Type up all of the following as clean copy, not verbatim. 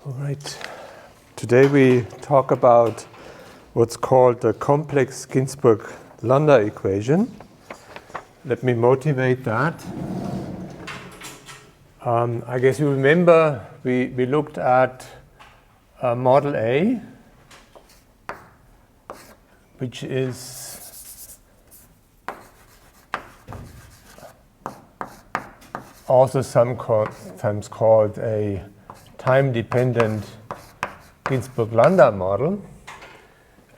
All right. Today we talk about what's called the complex Ginzburg-Landau equation. Let me motivate that. I guess you remember we looked at model A, which is also sometimes called a time-dependent Ginzburg-Landau model.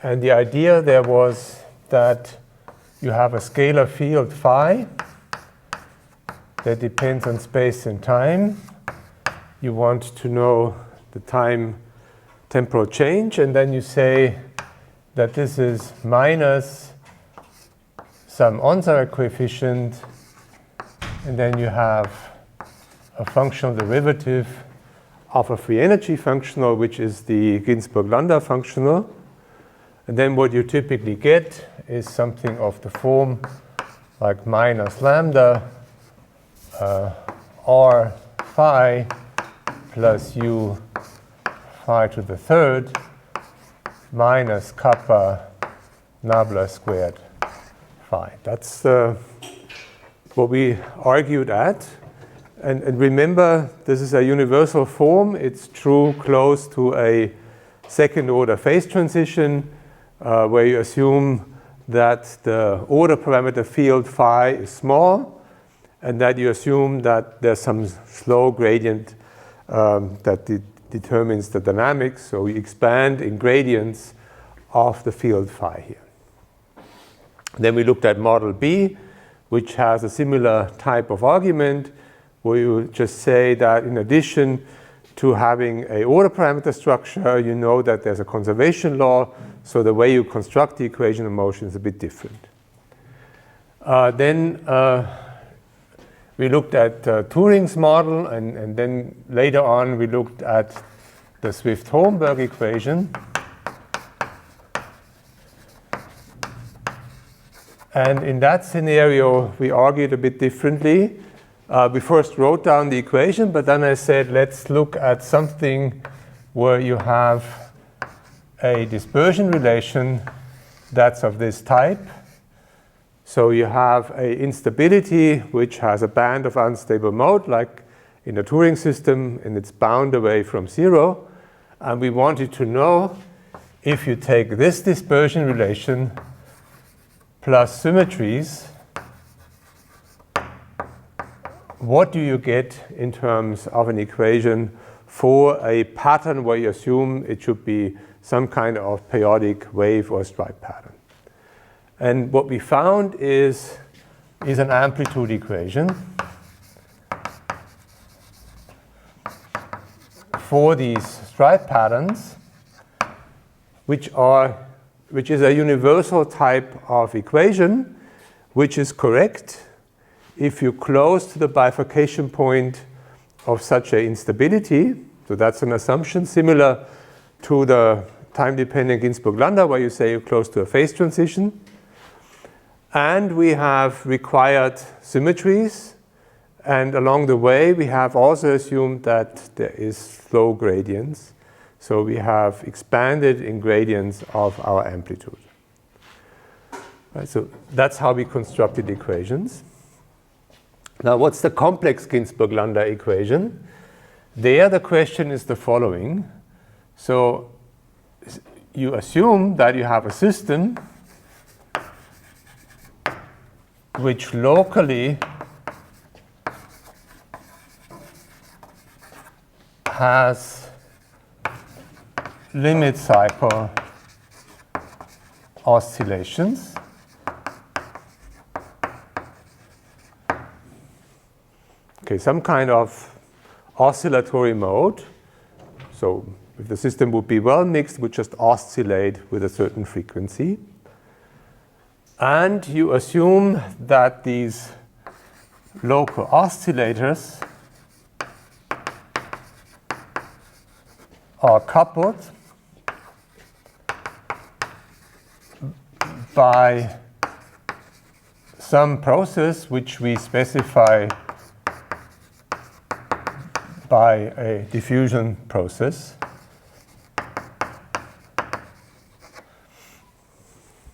And the idea there was that you have a scalar field phi that depends on space and time. You want to know the time temporal change, and then you say that this is minus some onset coefficient, and then you have a functional derivative of a free energy functional, which is the Ginzburg-Landau functional. And then what you typically get is something of the form like minus lambda r phi plus u phi to the third minus kappa nabla squared phi. That's what we argued at. And remember, this is a universal form. It's true close to a second order phase transition where you assume that the order parameter field phi is small and that you assume that there's some slow gradient that determines the dynamics. So we expand in gradients of the field phi here. Then we looked at model B, which has a similar type of argument, where you just say that in addition to having an order parameter structure, you know that there's a conservation law, so the way you construct the equation of motion is a bit different. Then we looked at Turing's model, and then later on we looked at the Swift-Holmberg equation. And in that scenario, we argued a bit differently. We first wrote down the equation, but then I said, let's look at something where you have a dispersion relation that's of this type. So you have an instability which has a band of unstable mode, like in the Turing system, and it's bound away from zero. And we wanted to know if you take this dispersion relation plus symmetries, what do you get in terms of an equation for a pattern where you assume it should be some kind of periodic wave or stripe pattern? And what we found is an amplitude equation for these stripe patterns, which is a universal type of equation, which is correct if you close to the bifurcation point of such an instability. So that's an assumption similar to the time-dependent Ginzburg-Landau, where you say you're close to a phase transition. And we have required symmetries. And along the way, we have also assumed that there is slow gradients. So we have expanded in gradients of our amplitude. Right, so that's how we constructed equations. Now, what's the complex Ginzburg-Landau equation? There, the question is the following. So you assume that you have a system which locally has limit cycle oscillations. Okay, some kind of oscillatory mode. So if the system would be well mixed, it would just oscillate with a certain frequency. And you assume that these local oscillators are coupled by some process which we specify by a diffusion process.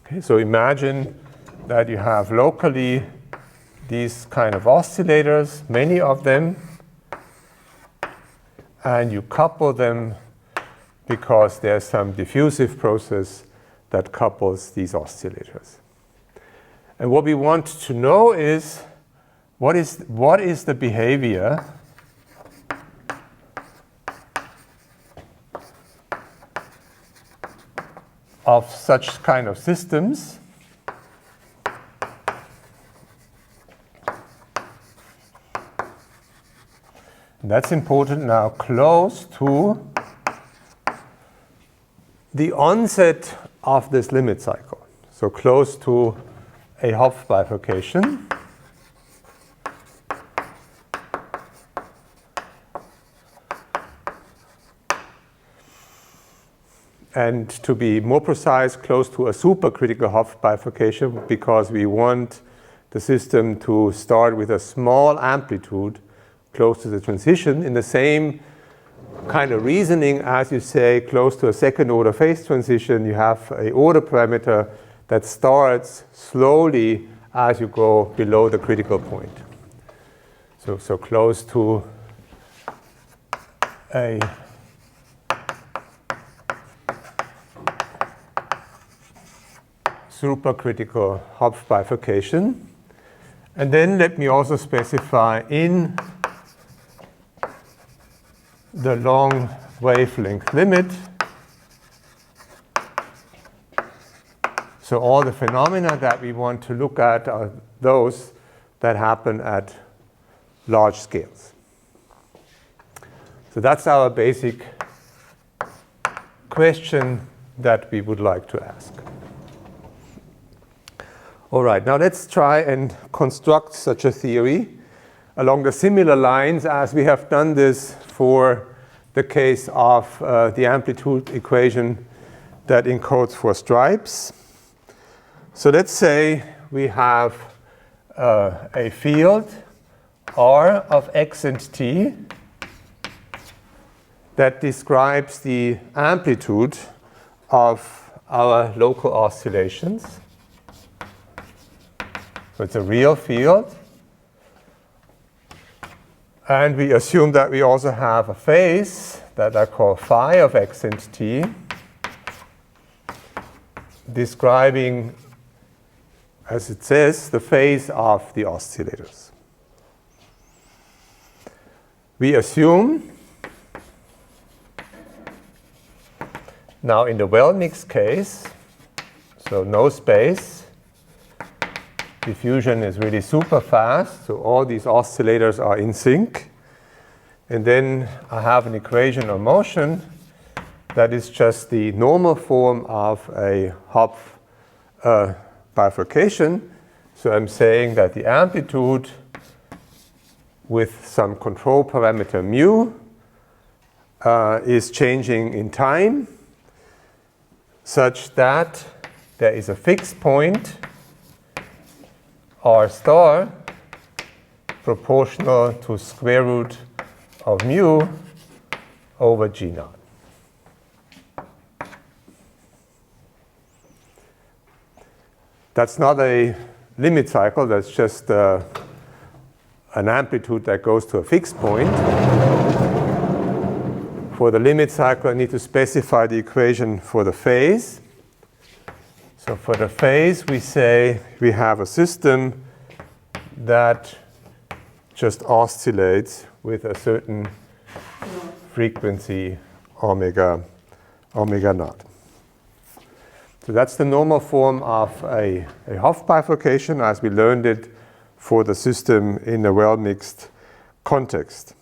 Okay, so imagine that you have locally these kind of oscillators, many of them, and you couple them because there's some diffusive process that couples these oscillators. And what we want to know is what is the behavior of such kind of systems and that's important now close to the onset of this limit cycle. So close to a Hopf bifurcation. And to be more precise, close to a supercritical Hopf bifurcation, because we want the system to start with a small amplitude close to the transition in the same kind of reasoning as you say close to a second order phase transition. You have an order parameter that starts slowly as you go below the critical point. So close to a supercritical Hopf bifurcation. And then let me also specify in the long wavelength limit. So all the phenomena that we want to look at are those that happen at large scales. So that's our basic question that we would like to ask. All right, now let's try and construct such a theory along the similar lines as we have done this for the case of the amplitude equation that encodes for stripes. So let's say we have a field R of x and t that describes the amplitude of our local oscillations. So it's a real field. And we assume that we also have a phase that I call phi of x and t, describing, as it says, the phase of the oscillators. We assume, now in the well-mixed case, so no space, diffusion is really super fast, so all these oscillators are in sync. And then I have an equation of motion that is just the normal form of a Hopf bifurcation. So I'm saying that the amplitude with some control parameter mu is changing in time such that there is a fixed point R star proportional to square root of mu over G naught. That's not a limit cycle, that's just an amplitude that goes to a fixed point. For the limit cycle, I need to specify the equation for the phase. So for the phase, we say we have a system that just oscillates with a certain frequency omega naught. So that's the normal form of a Hopf bifurcation as we learned it for the system in a well-mixed context.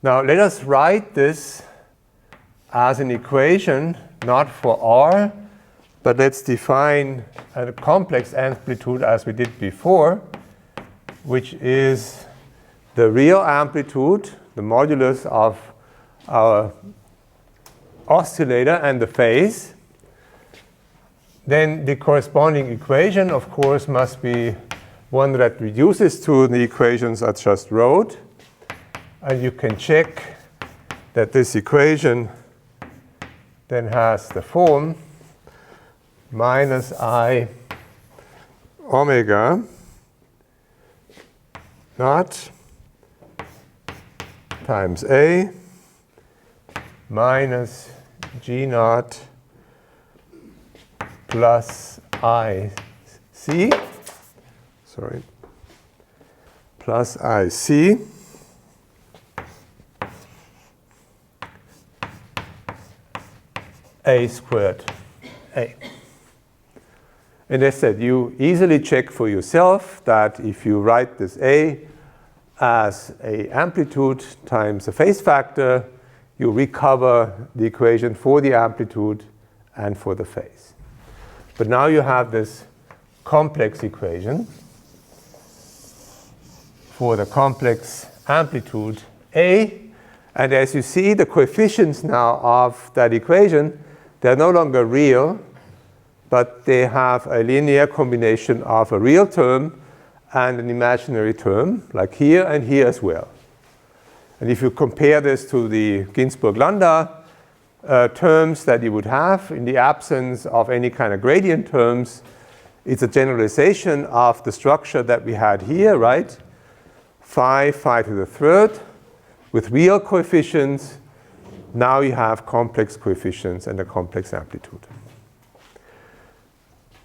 Now let us write this as an equation, not for R, but let's define a complex amplitude as we did before, which is the real amplitude, the modulus of our oscillator and the phase. Then the corresponding equation, of course, must be one that reduces to the equations I just wrote. And you can check that this equation then has the form minus I omega naught times A minus G naught plus IC, plus IC A squared A. And as I said, you easily check for yourself that if you write this A as an amplitude times a phase factor, you recover the equation for the amplitude and for the phase. But now you have this complex equation for the complex amplitude A. And as you see, the coefficients now of that equation, they're no longer real, but they have a linear combination of a real term and an imaginary term, like here and here as well. And if you compare this to the Ginzburg-Landau terms that you would have in the absence of any kind of gradient terms, it's a generalization of the structure that we had here, right? Phi to the third with real coefficients. Now you have complex coefficients and a complex amplitude.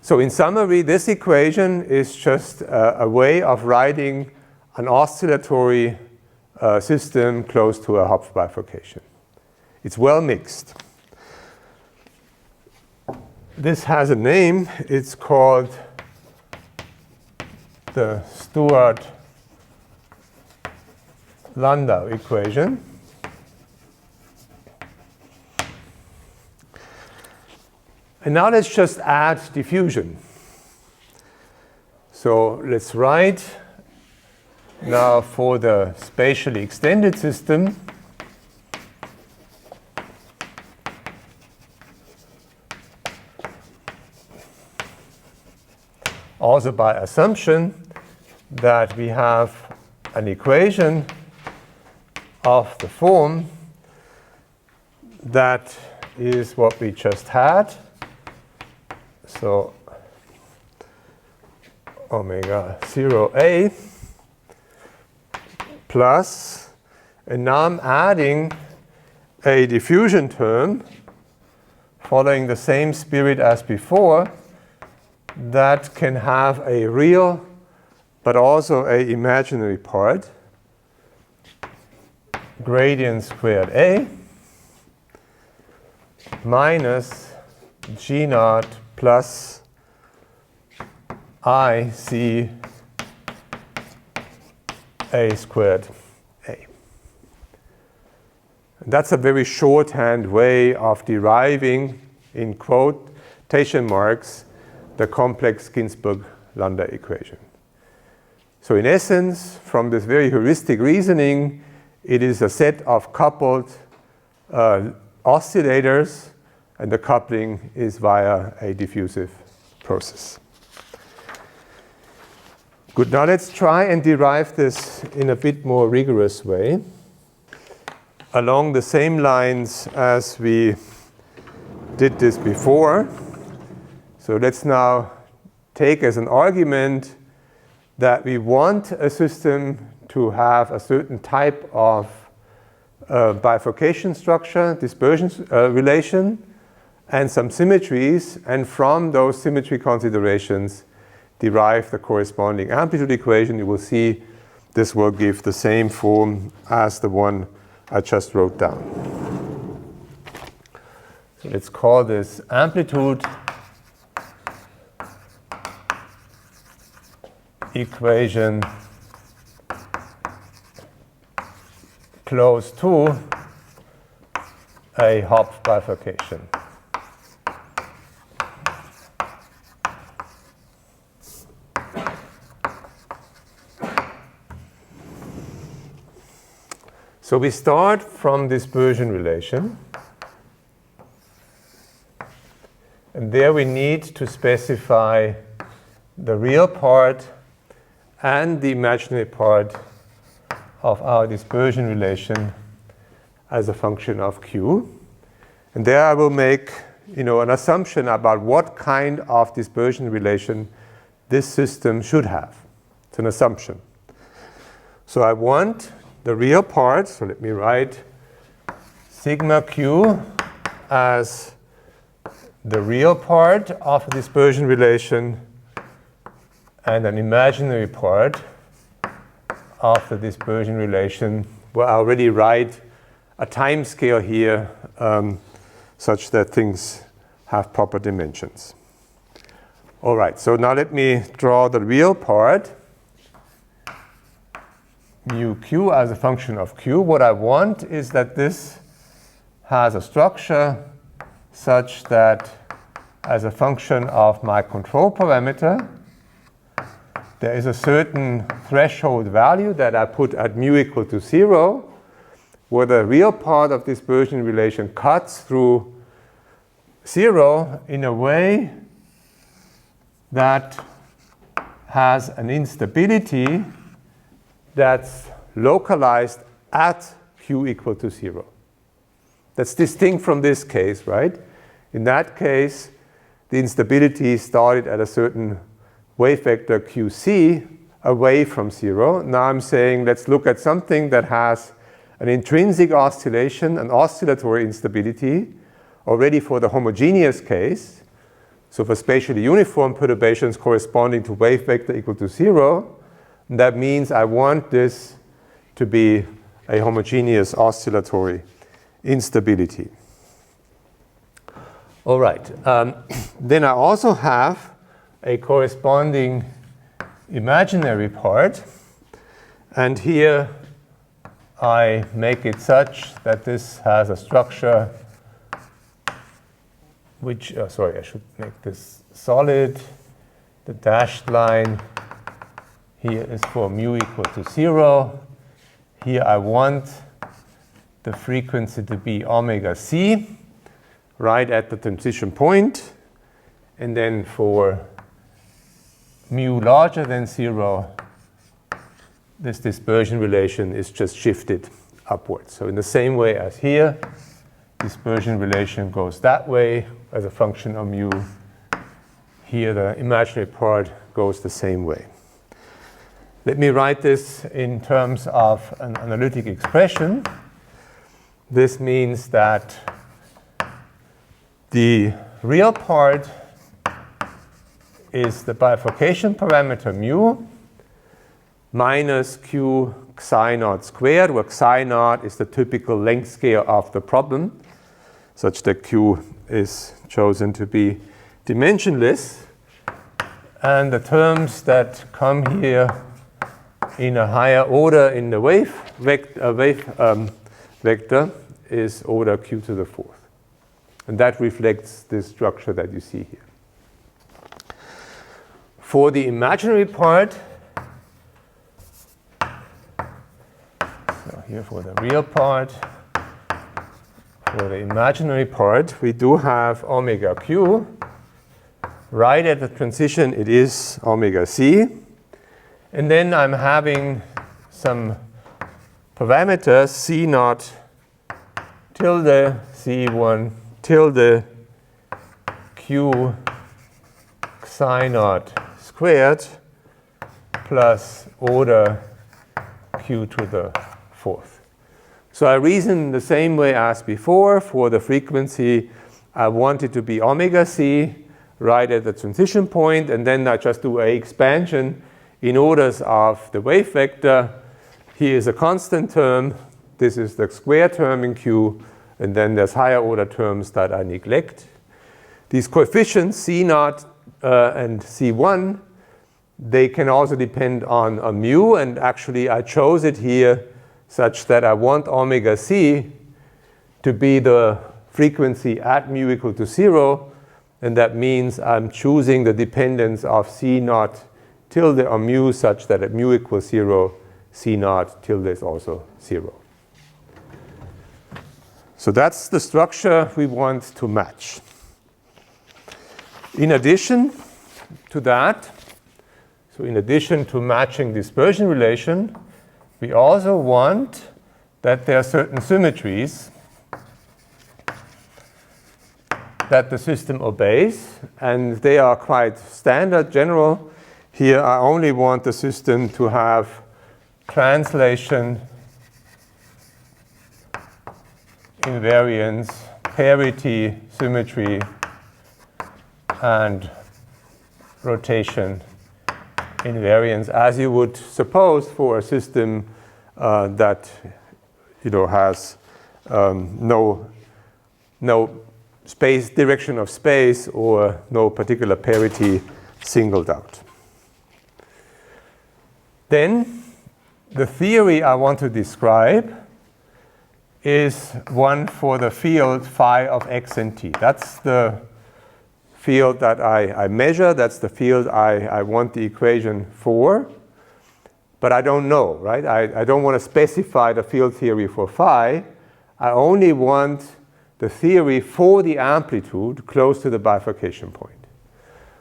So in summary, this equation is just a way of writing an oscillatory system close to a Hopf bifurcation. It's well mixed. This has a name. It's called the Stuart-Landau equation. And now let's just add diffusion. So let's write now for the spatially extended system also by assumption that we have an equation of the form that is what we just had. So omega 0A plus, and now I'm adding a diffusion term following the same spirit as before that can have a real but also an imaginary part, gradient squared A minus G naught plus IC A squared A. And that's a very shorthand way of deriving, in quotation marks, the complex Ginzburg-Landau equation. So in essence, from this very heuristic reasoning, it is a set of coupled oscillators, and the coupling is via a diffusive process. Good, now let's try and derive this in a bit more rigorous way, along the same lines as we did this before. So let's now take as an argument that we want a system to have a certain type of bifurcation structure, dispersion relation, and some symmetries, and from those symmetry considerations derive the corresponding amplitude equation. You will see this will give the same form as the one I just wrote down. So let's call this amplitude equation close to a Hopf bifurcation. So we start from dispersion relation, and there we need to specify the real part and the imaginary part of our dispersion relation as a function of Q. And there I will make an assumption about what kind of dispersion relation this system should have. It's an assumption. So I want the real part, so let me write sigma Q as the real part of a dispersion relation and an imaginary part of the dispersion relation, where I already write a time scale here such that things have proper dimensions. All right, so now let me draw the real part, mu Q as a function of Q. What I want is that this has a structure such that as a function of my control parameter, there is a certain threshold value that I put at mu equal to 0, where the real part of dispersion relation cuts through 0 in a way that has an instability that's localized at Q equal to 0. That's distinct from this case, right? In that case, the instability started at a certain wave vector QC away from 0. Now I'm saying let's look at something that has an intrinsic oscillation, an oscillatory instability, already for the homogeneous case. So for spatially uniform perturbations corresponding to wave vector equal to 0, that means I want this to be a homogeneous oscillatory instability. All right. Then I also have a corresponding imaginary part. And here I make it such that this has a structure which, sorry, I should make this solid. The dashed line here is for mu equal to 0. Here I want the frequency to be omega c, right at the transition point. And then for mu larger than 0, this dispersion relation is just shifted upwards. So in the same way as here, dispersion relation goes that way as a function of mu. Here the imaginary part goes the same way. Let me write this in terms of an analytic expression. This means that the real part is the bifurcation parameter mu minus q psi naught squared, where psi naught is the typical length scale of the problem, such that q is chosen to be dimensionless. And the terms that come here in a higher order in the wave vector is order q to the 4th. And that reflects this structure that you see here. For the imaginary part, so here for the real part, for the imaginary part, we do have omega q. Right at the transition, it is omega c. And then I'm having some parameters, c naught tilde c1 tilde q psi naught squared plus order q to the 4th. So I reason the same way as before. For the frequency, I want it to be omega c right at the transition point, and then I just do a expansion in orders of the wave vector. Here is a constant term. This is the square term in q, and then there's higher order terms that I neglect. These coefficients, c naught and c1, they can also depend on mu, and actually I chose it here such that I want omega c to be the frequency at mu equal to 0, and that means I'm choosing the dependence of c naught tilde on mu such that at mu equals 0, c naught tilde is also 0. So that's the structure we want to match. In addition to that, so in addition to matching dispersion relation, we also want that there are certain symmetries that the system obeys, and they are quite standard, general. Here I only want the system to have translation, invariance, parity, symmetry, and rotation invariance, as you would suppose for a system that has no space direction of space or no particular parity singled out. Then the theory I want to describe is one for the field phi of x and t. That's the field that I measure. That's the field I want the equation for. But I don't know, right? I don't want to specify the field theory for phi. I only want the theory for the amplitude close to the bifurcation point.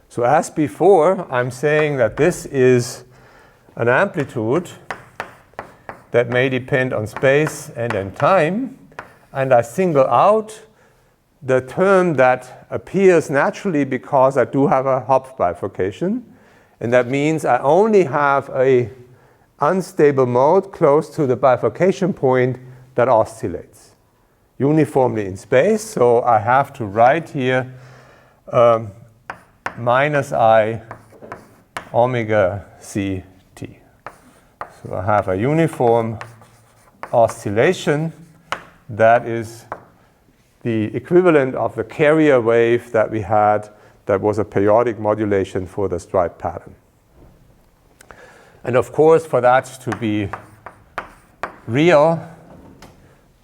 So as before, I'm saying that this is an amplitude that may depend on space and then time, and I single out the term that appears naturally because I do have a Hopf bifurcation, and that means I only have a unstable mode close to the bifurcation point that oscillates uniformly in space. So I have to write here minus I omega c t. So I have a uniform oscillation that is the equivalent of the carrier wave that we had that was a periodic modulation for the stripe pattern. And of course, for that to be real,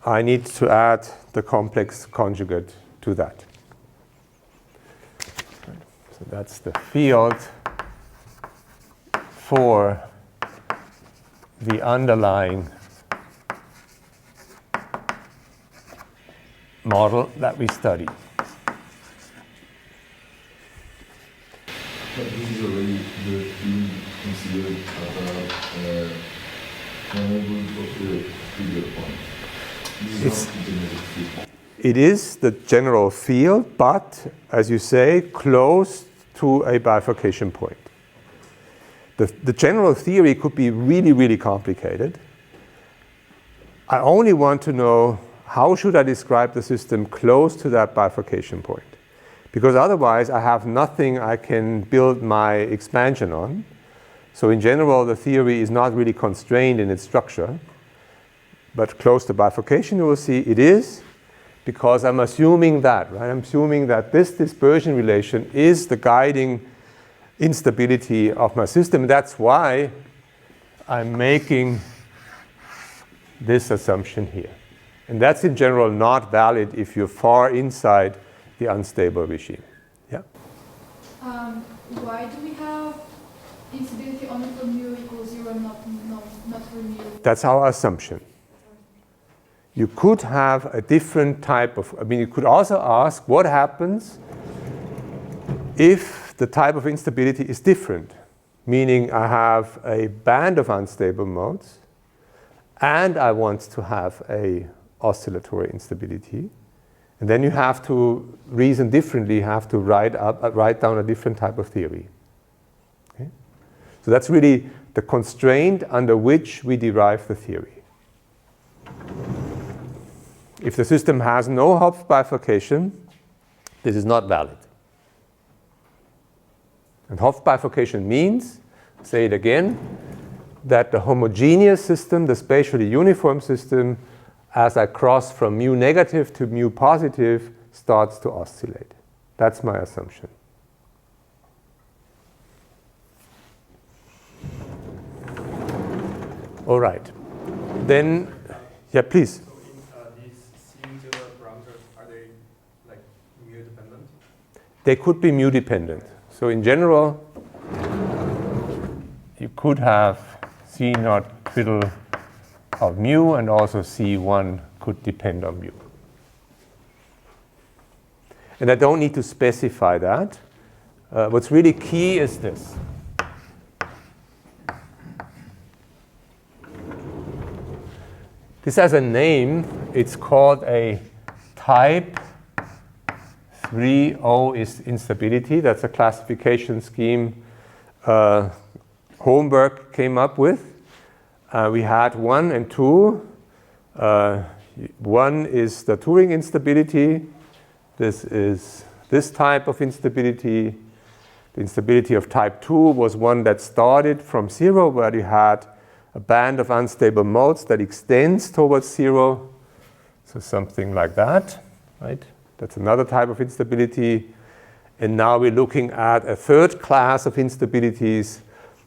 I need to add the complex conjugate to that. So that's the field for the underlying model that we study. But this is already the field considered as a variable of the trigger point. It is the general field, but, as you say, close to a bifurcation point. The general theory could be really, really complicated. I only want to know how should I describe the system close to that bifurcation point. Because otherwise, I have nothing I can build my expansion on. So in general, the theory is not really constrained in its structure. But close to bifurcation, you will see it is, because I'm assuming that, right? I'm assuming that this dispersion relation is the guiding instability of my system. That's why I'm making this assumption here. And that's in general not valid if you're far inside the unstable regime. Yeah? Why do we have instability only for mu equals 0 and not for mu? That's our assumption. You could have a different type of, you could also ask what happens if the type of instability is different, meaning I have a band of unstable modes and I want to have a oscillatory instability. And then you have to reason differently, you have to write down a different type of theory. Okay? So that's really the constraint under which we derive the theory. If the system has no Hopf bifurcation, this is not valid. And Hopf bifurcation means, say it again, that the homogeneous system, the spatially uniform system, as I cross from mu negative to mu positive, starts to oscillate. That's my assumption. All right. Then, yeah, please. They could be mu dependent. So in general, you could have C naught twiddle of mu, and also C1 could depend on mu. And I don't need to specify that. What's really key is this. This has a name. It's called a type 3O is instability. That's a classification scheme Holmberg came up with. We had 1 and 2. 1 is the Turing instability. This is this type of instability. The instability of type 2 was one that started from 0, where you had a band of unstable modes that extends towards 0. So something like that, right? That's another type of instability. And now we're looking at a third class of instabilities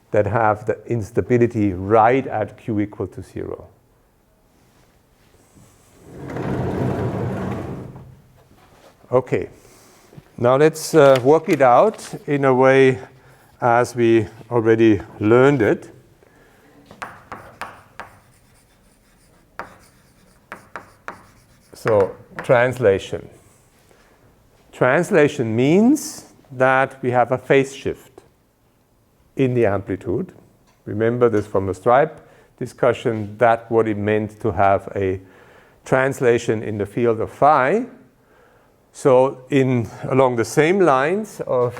that have the instability right at q equal to 0. Okay, now let's work it out in a way as we already learned it. So, translation. Translation means that we have a phase shift in the amplitude. Remember this from the stripe discussion, that's what it meant to have a translation in the field of phi. So along the same lines of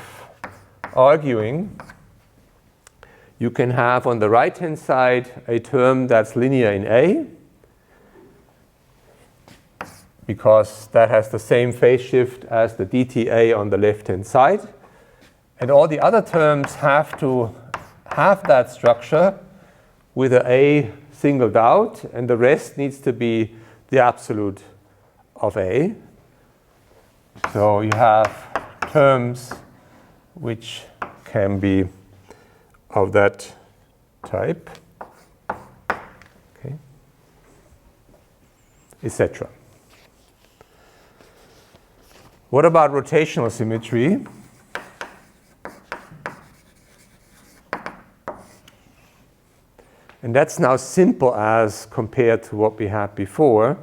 arguing, you can have on the right-hand side a term that's linear in A, because that has the same phase shift as the dTA on the left-hand side. And all the other terms have to have that structure with an A singled out, and the rest needs to be the absolute of A. So you have terms which can be of that type, okay, etc. What about rotational symmetry? And that's now simple as compared to what we had before.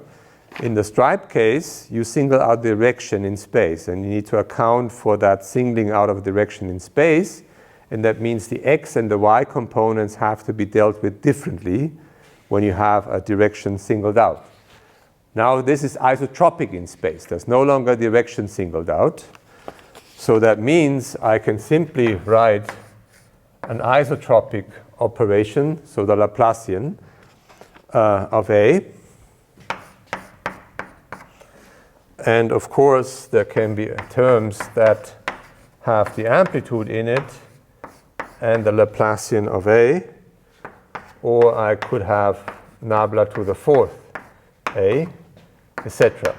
In the stripe case, you single out direction in space, and you need to account for that singling out of direction in space, and that means the x and the y components have to be dealt with differently when you have a direction singled out. Now this is isotropic in space. There's no longer direction singled out. So that means I can simply write an isotropic operation, so the Laplacian of A. And of course, there can be terms that have the amplitude in it and the Laplacian of A. Or I could have nabla to the fourth A, etc.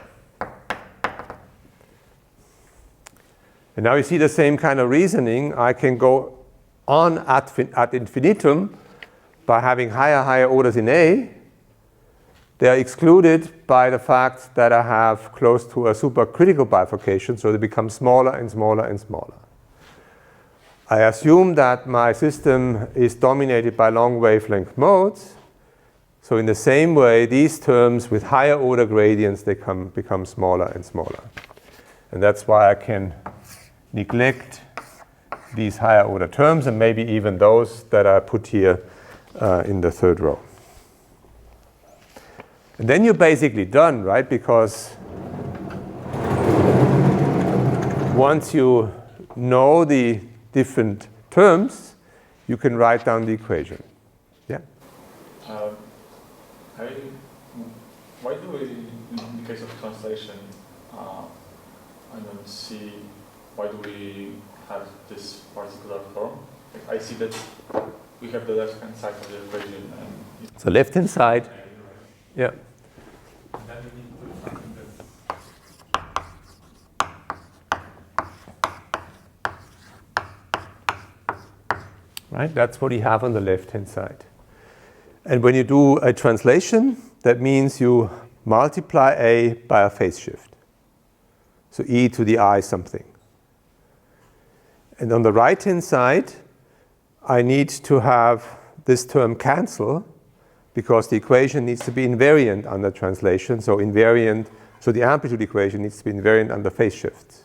And now you see the same kind of reasoning. I can go on ad infinitum by having higher orders in A. They are excluded by the fact that I have close to a supercritical bifurcation, so they become smaller and smaller and smaller. I assume that my system is dominated by long wavelength modes. So in the same way, these terms with higher order gradients, they become smaller and smaller. And that's why I can neglect these higher order terms, and maybe even those that I put here in the third row. And then you're basically done, right? Because once you know the different terms, you can write down the equation. Yeah? Why do we, in the case of translation, I don't see, why do we have this particular form? Like I see that we have the left-hand side of the equation. And so left-hand side, yeah. Right, that's what you have on the left-hand side. And when you do a translation, that means you multiply A by a phase shift. So e to the I something. And on the right-hand side, I need to have this term cancel, because the equation needs to be invariant under translation. So invariant, so the amplitude equation needs to be invariant under phase shifts.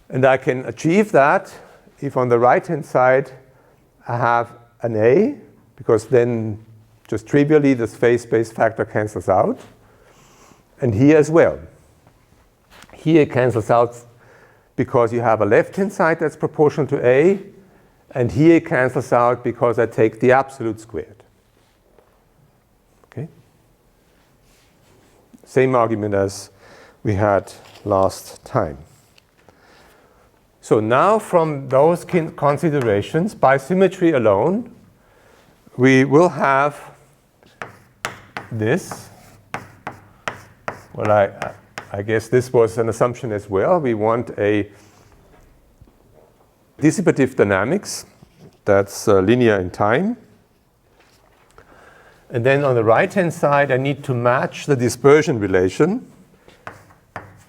And I can achieve that if on the right-hand side I have an A, because then just trivially, the phase space factor cancels out. And here as well. Here it cancels out because you have a left-hand side that's proportional to A, and here it cancels out because I take the absolute squared. Okay? Same argument as we had last time. So now from those considerations, by symmetry alone, we will have this. Well, I guess this was an assumption as well. We want a dissipative dynamics that's linear in time. And then on the right-hand side, I need to match the dispersion relation.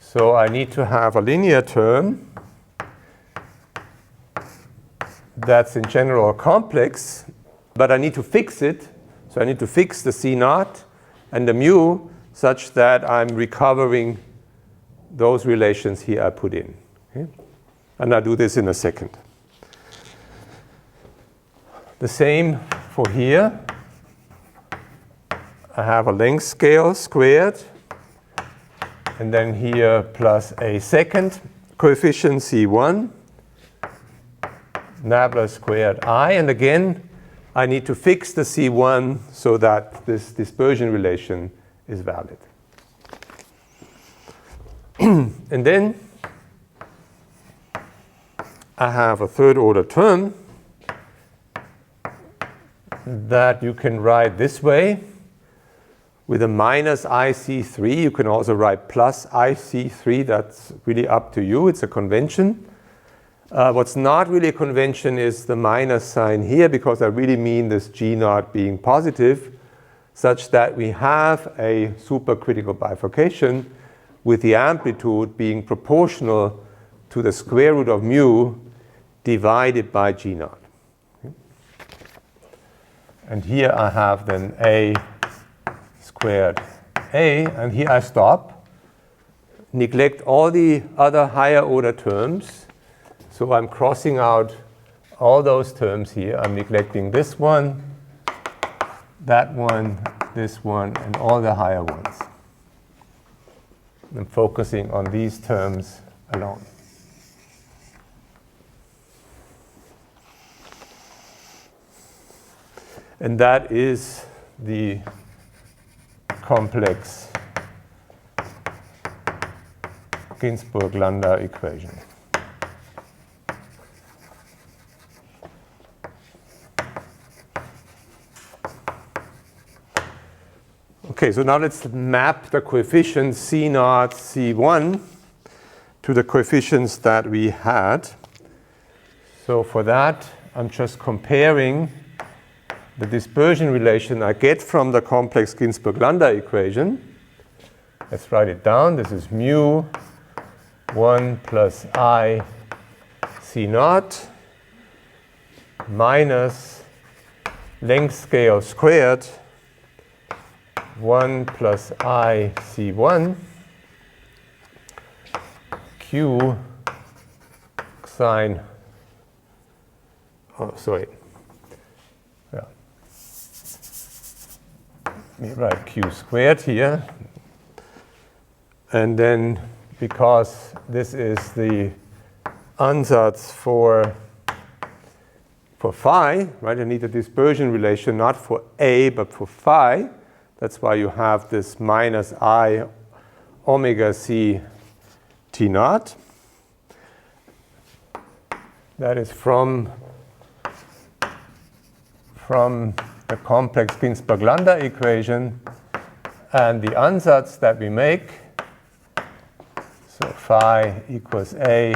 So I need to have a linear term that's in general complex, but I need to fix it. So I need to fix the C naught and the mu such that I'm recovering those relations here I put in. Okay? And I'll do this in a second. The same for here. I have a length scale squared, and then here plus a second coefficient C1, nabla squared I, and again I need to fix the C1 so that this dispersion relation is valid. And then I have a third order term that you can write this way with a minus IC3. You can also write plus IC3. That's really up to you. It's a convention. What's not really a convention is the minus sign here, because I really mean this G naught being positive, such that we have a supercritical bifurcation with the amplitude being proportional to the square root of mu divided by G naught. Okay. And here I have then A squared A, and here I stop, neglect all the other higher order terms. So I'm crossing out all those terms here. I'm neglecting this one, that one, this one, and all the higher ones. I'm focusing on these terms alone. And that is the complex Ginzburg-Landau equation. Okay, so now let's map the coefficients C naught, C1 to the coefficients that we had. So for that, I'm just comparing the dispersion relation I get from the complex Ginzburg-Landau equation. Let's write it down. This is mu 1 plus I C naught minus length scale squared 1 plus I C1 Q sine, oh, sorry. Yeah. Let me write Q squared here. And then, because this is the ansatz for phi, right? I need a dispersion relation not for A but for phi. That's why you have this minus I omega C T naught. That is from the complex Ginzburg-Landau equation, and the ansatz that we make, so phi equals A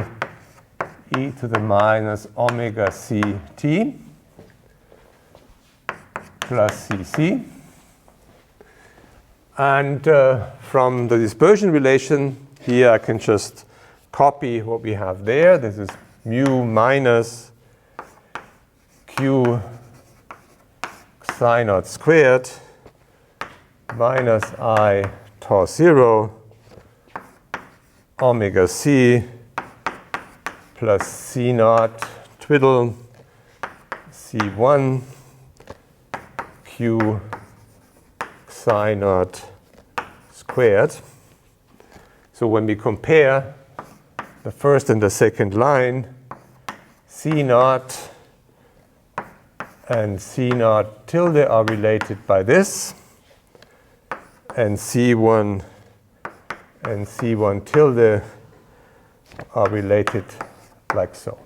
e to the minus omega C T plus CC. And from the dispersion relation, here I can just copy what we have there. This is mu minus Q psi naught squared minus I tau 0 omega C plus C naught twiddle C1 Q psi naught squared. So when we compare the first and the second line, C naught and C naught tilde are related by this, and C1 and C1 tilde are related like so.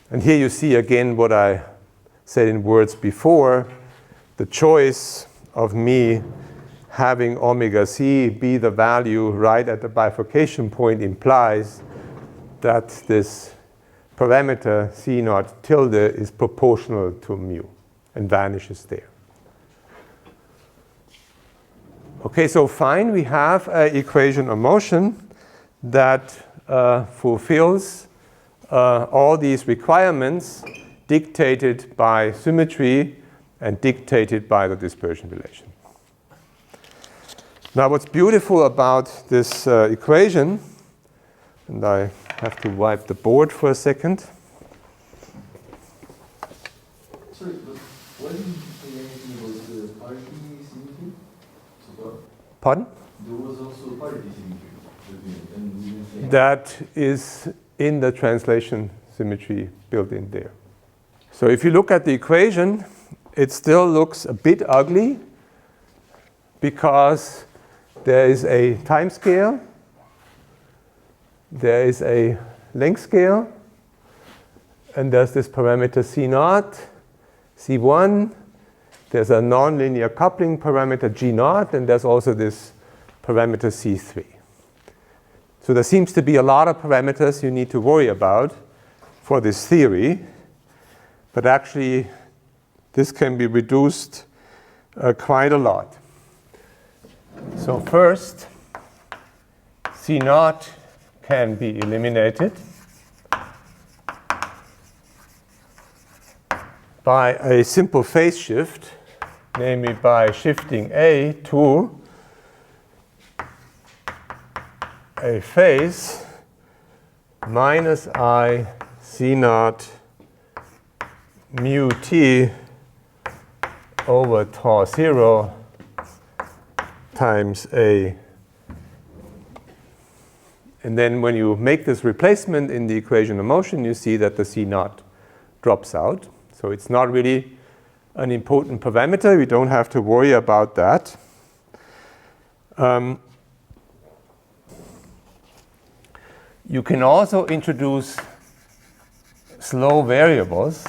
And here you see again what I said in words before. The choice of me having omega c be the value right at the bifurcation point implies that this parameter c naught tilde is proportional to mu and vanishes there. Okay, so fine, we have an equation of motion that fulfills all these requirements dictated by symmetry and dictated by the dispersion relation. Now what's beautiful about this equation, and I have to wipe the board for a second. Sorry, but why didn't you say anything about the parity symmetry? So far? Pardon? There was also parity symmetry, and we didn't say That is in the translation symmetry built in there. So if you look at the equation, it still looks a bit ugly because there is a time scale, there is a length scale, and there's this parameter C naught, C1, there's a nonlinear coupling parameter G naught, and there's also this parameter C3. So there seems to be a lot of parameters you need to worry about for this theory, but actually this can be reduced quite a lot. So first, C naught can be eliminated by a simple phase shift, namely by shifting A to a phase minus I C naught mu t over tau 0 times A. And then when you make this replacement in the equation of motion, you see that the C naught drops out. So it's not really an important parameter. We don't have to worry about that. You can also introduce slow variables.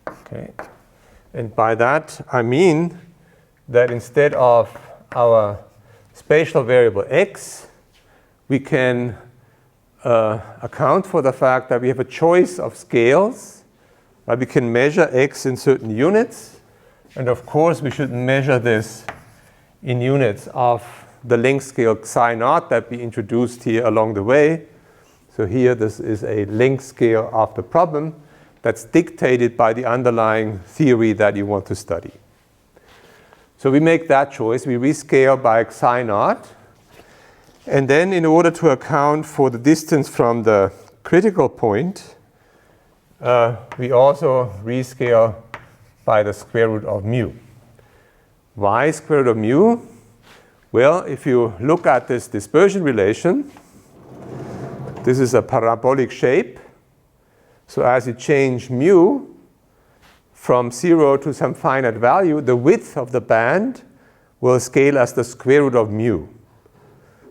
Okay. And by that, I mean that instead of our spatial variable x, we can account for the fact that we have a choice of scales. Right? We can measure x in certain units. And of course, we should measure this in units of the length scale psi naught that we introduced here along the way. So here, this is a length scale of the problem that's dictated by the underlying theory that you want to study. So we make that choice. We rescale by psi naught. And then in order to account for the distance from the critical point, we also rescale by the square root of mu. Why square root of mu? Well, if you look at this dispersion relation, this is a parabolic shape. So as you change mu from 0 to some finite value, the width of the band will scale as the square root of mu.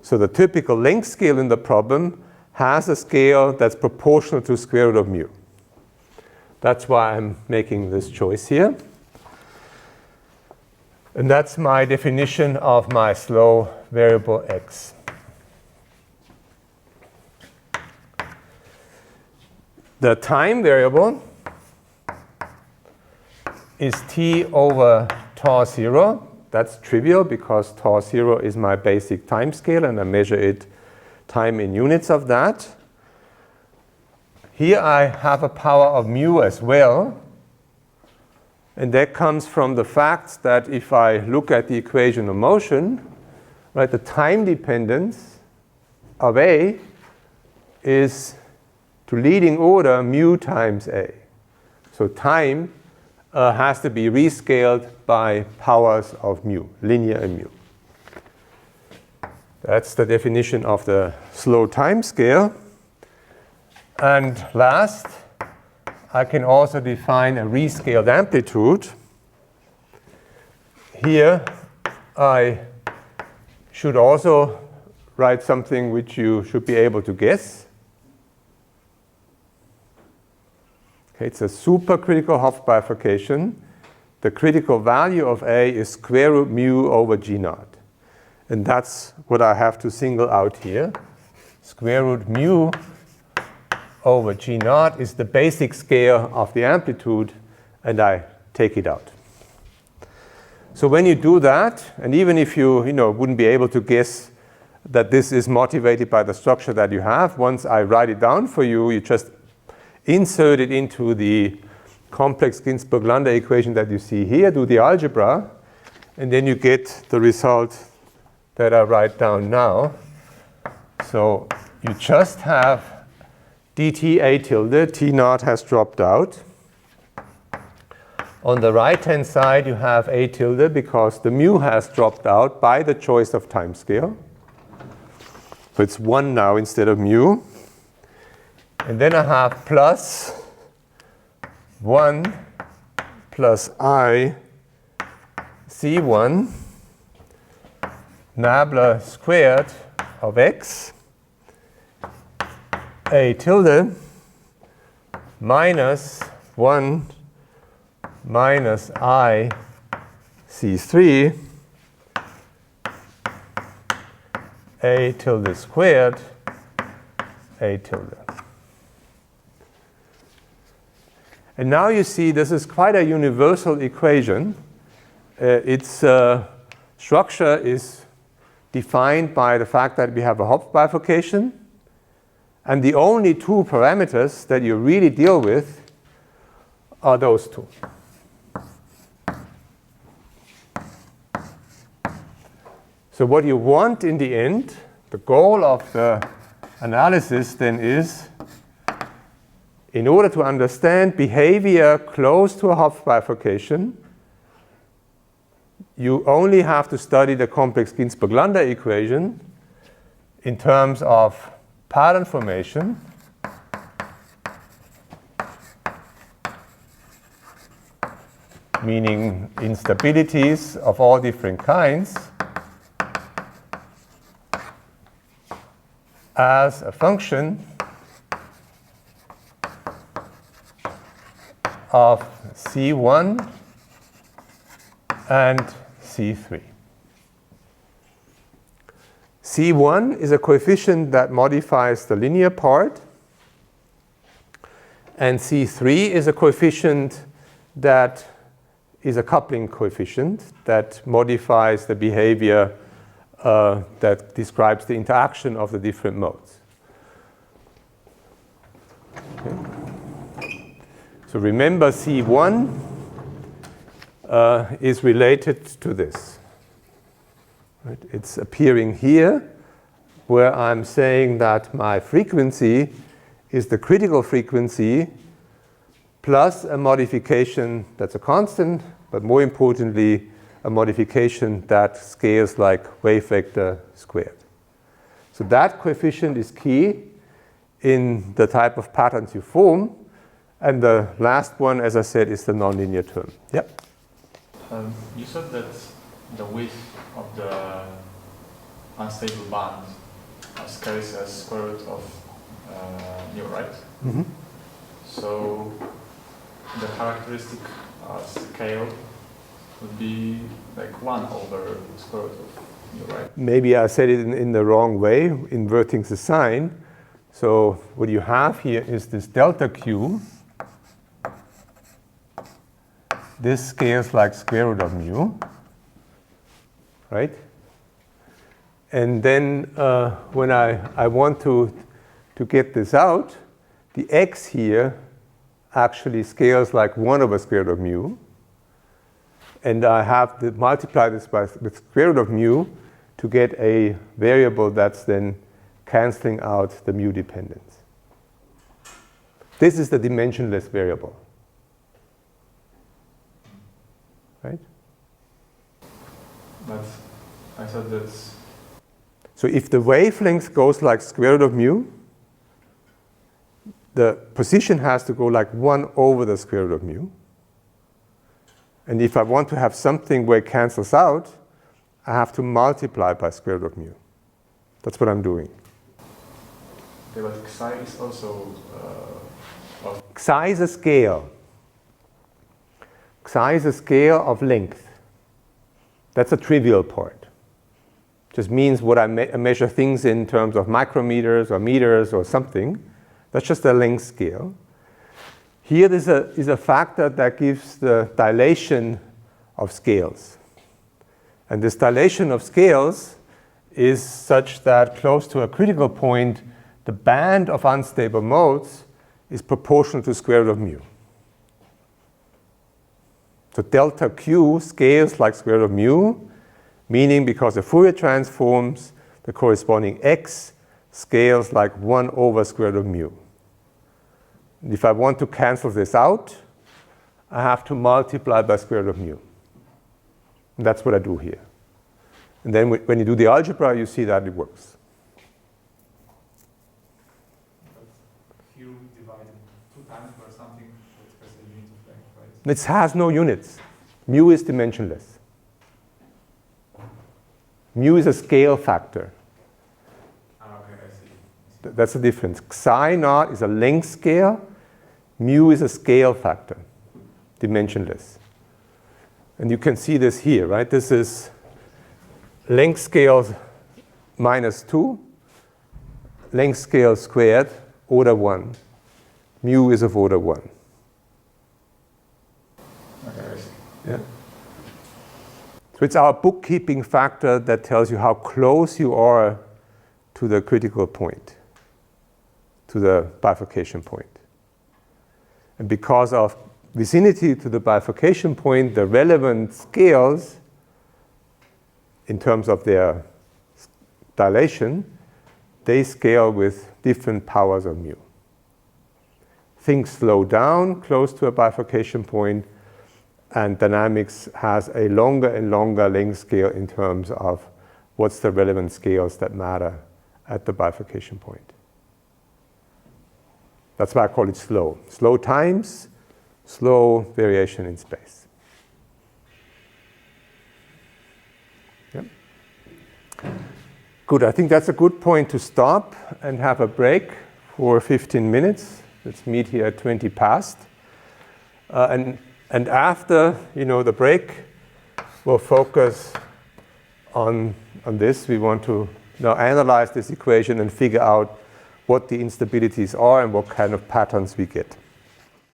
So the typical length scale in the problem has a scale that's proportional to square root of mu. That's why I'm making this choice here. And that's my definition of my slow variable x. The time variable is t over tau 0. That's trivial because tau 0 is my basic time scale, and I measure it time in units of that. Here I have a power of mu as well. And that comes from the fact that if I look at the equation of motion, right, the time dependence of A is to leading order mu times A. So time has to be rescaled by powers of mu, linear and mu. That's the definition of the slow time scale. And last, I can also define a rescaled amplitude. Here, I should also write something which you should be able to guess. Okay, it's a supercritical Hopf bifurcation. The critical value of A is square root mu over G naught. And that's what I have to single out here. Square root mu over G naught is the basic scale of the amplitude, and I take it out. So when you do that, and even if you wouldn't be able to guess that this is motivated by the structure that you have, once I write it down for you, you just insert it into the complex Ginzburg-Landau equation that you see here, do the algebra, and then you get the result that I write down now. So you just have dt A tilde, T naught has dropped out. On the right-hand side, you have A tilde because the mu has dropped out by the choice of time scale. So it's 1 now instead of mu. And then I have plus 1 plus I C1 nabla squared of x A tilde minus 1 minus I C3 A tilde squared A tilde. And now you see this is quite a universal equation. Its structure is defined by the fact that we have a Hopf bifurcation. And the only two parameters that you really deal with are those two. So what you want in the end, the goal of the analysis then is, in order to understand behavior close to a Hopf bifurcation, you only have to study the complex Ginzburg-Landau equation in terms of pattern formation, meaning instabilities of all different kinds, as a function of C1 and C3. C1 is a coefficient that modifies the linear part, and C3 is a coefficient that is a coupling coefficient that modifies the behavior that describes the interaction of the different modes. Okay. So remember, C1 is related to this. Right? It's appearing here, where I'm saying that my frequency is the critical frequency plus a modification that's a constant, but more importantly, a modification that scales like wave vector squared. So that coefficient is key in the type of patterns you form. And the last one, as I said, is the nonlinear term. Yep. You said that the width of the unstable band scales as square root of mu, right? Mm-hmm. So the characteristic scale would be like 1 over square root of mu, right? Maybe I said it in the wrong way, inverting the sign. So what you have here is this delta Q. This scales like square root of mu, right? And then when I want to get this out, the x here actually scales like 1 over square root of mu. And I have to multiply this with square root of mu to get a variable that's then canceling out the mu dependence. This is the dimensionless variable. Right? But I thought that's... So if the wavelength goes like square root of mu, the position has to go like 1 over the square root of mu. And if I want to have something where it cancels out, I have to multiply by square root of mu. That's what I'm doing. Okay, but psi is also... Psi is a scale. Psi is a scale of length. That's a trivial part. Just means what I measure things in terms of micrometers or meters or something. That's just a length scale. Here is a factor that gives the dilation of scales. And this dilation of scales is such that close to a critical point, the band of unstable modes is proportional to square root of mu. So delta Q scales like square root of mu, meaning because of Fourier transforms, the corresponding x scales like 1 over square root of mu. And if I want to cancel this out, I have to multiply by square root of mu. And that's what I do here. And then when you do the algebra, you see that it works. Q divided 2 times by something, that's the unit of length, right? It has no units. Mu is dimensionless. Mu is a scale factor. Okay, I see. That's the difference. Psi naught is a length scale. Mu is a scale factor, dimensionless. And you can see this here, right? This is length scale minus 2, length scale squared, order 1. Mu is of order 1. Okay, I see. Yeah. So it's our bookkeeping factor that tells you how close you are to the critical point, to the bifurcation point. And because of vicinity to the bifurcation point, the relevant scales, in terms of their dilation, they scale with different powers of mu. Things slow down close to a bifurcation point, and dynamics has a longer and longer length scale in terms of what's the relevant scales that matter at the bifurcation point. That's why I call it slow. Slow times, slow variation in space. Yep. Good, I think that's a good point to stop and have a break for 15 minutes. Let's meet here at 20 past. And after the break, we'll focus on this. We want to now analyze this equation and figure out what the instabilities are and what kind of patterns we get.